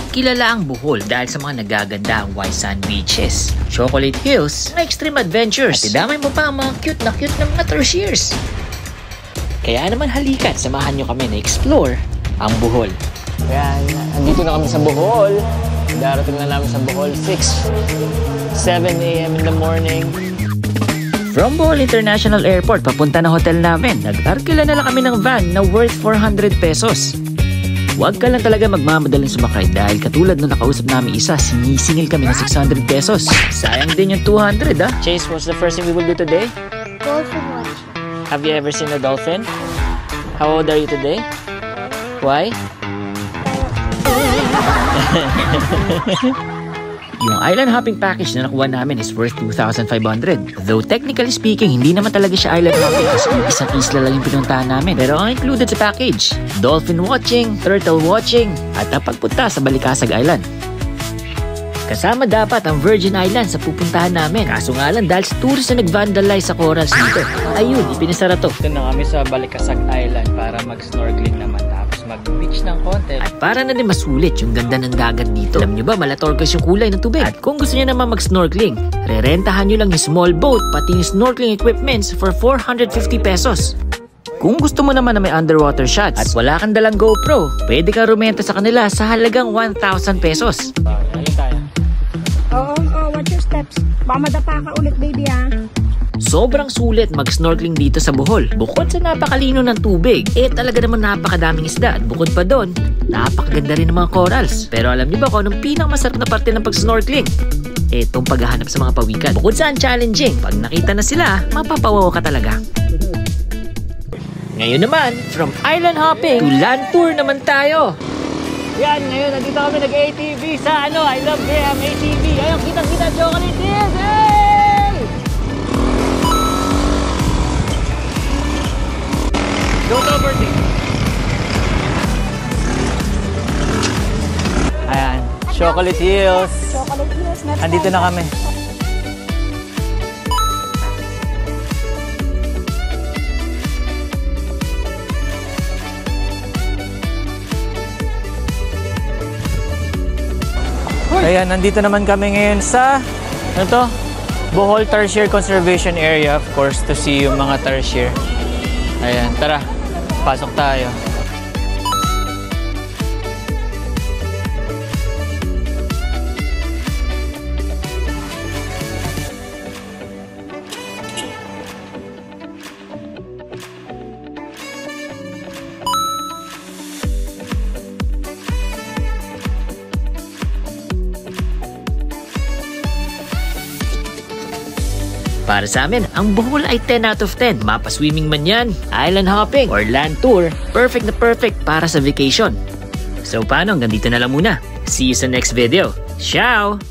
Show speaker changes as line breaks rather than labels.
Kilala ang Bohol dahil sa mga nagagandang white sand beaches, chocolate hills, mga extreme adventures, at idamay mo pa ang mga cute na mga tertiaries. Kaya naman halika't samahan nyo kami na explore ang Bohol.
Ayan, andito na kami sa Bohol. Darating na namin sa Bohol 7 a.m. in the morning.
From Bohol International Airport, papunta na hotel namin. Nag-arkila na lang kami ng van na worth 400 pesos. Huwag ka lang talaga magmamadaling sumakay dahil katulad nung nakausap namin isa, sinisingil kami ng 600 pesos. Sayang din yung 200 ah. Chase, what's the first thing we will do today?
Dolphin watching.
Have you ever seen a dolphin? How old are you today? Why? Yung island hopping package na nakuha namin is worth 2,500. Though technically speaking, hindi naman talaga siya island hopping kasi isang isla lang yung pinuntahan namin. Pero ang included sa package, dolphin watching, turtle watching, at ang pagpunta sa Balikasag Island. Kasama dapat ang Virgin Island sa pupuntahan namin. Kaso nga lang dahil sa tourist na nag-vandalize sa corals dito. Ayun, ipinasara to.
Ito na kami sa Balikasag Island para mag-snorkeling naman. Tapos mag-beach ng konti.
At para na din masulit yung ganda ng dagat dito. Alam nyo ba, mala-turquoise yung kulay ng tubig. At kung gusto nyo naman mag-snorkeling, rerentahan nyo lang yung small boat pati yung snorkeling equipments for 450 pesos. Kung gusto mo naman na may underwater shots at wala kang dalang GoPro, pwede kang rumenta sa kanila sa halagang 1,000 pesos.
Ayun tayo.
Oo, watch your steps. Baka madapa ka ulit, baby, ha?
Sobrang sulit mag-snorkeling dito sa Bohol. Bukod sa napakalino ng tubig, talaga naman napakadaming isda. At bukod pa doon, napakaganda rin ng mga corals. Pero alam niyo ba kung anong pinakamasarap na parte ng pag-snorkeling? Itong paghahanap sa mga pawikan. Bukod saan challenging, pag nakita na sila, mapapawaw ka talaga. Ngayon naman, from island hopping to land tour naman tayo.
Yan, ngayon nandito kami nag-ATV sa I Love Graham ATV. Ayun, kitang-kita chocolate hills! Hey! Go to birthday. Ayan, chocolate hills.
Chocolate hills.
Andito na kami. Ayan, nandito naman kami ngayon sa Bohol Tarsier Conservation Area, of course, to see yung mga tarsier. Ayan, tara, pasok tayo.
Para sa amin, ang Bohol ay 10 out of 10. Mapa-swimming man yan, island hopping, or land tour, perfect na perfect para sa vacation. So paano, hanggang dito na lang muna. See you sa next video. Ciao!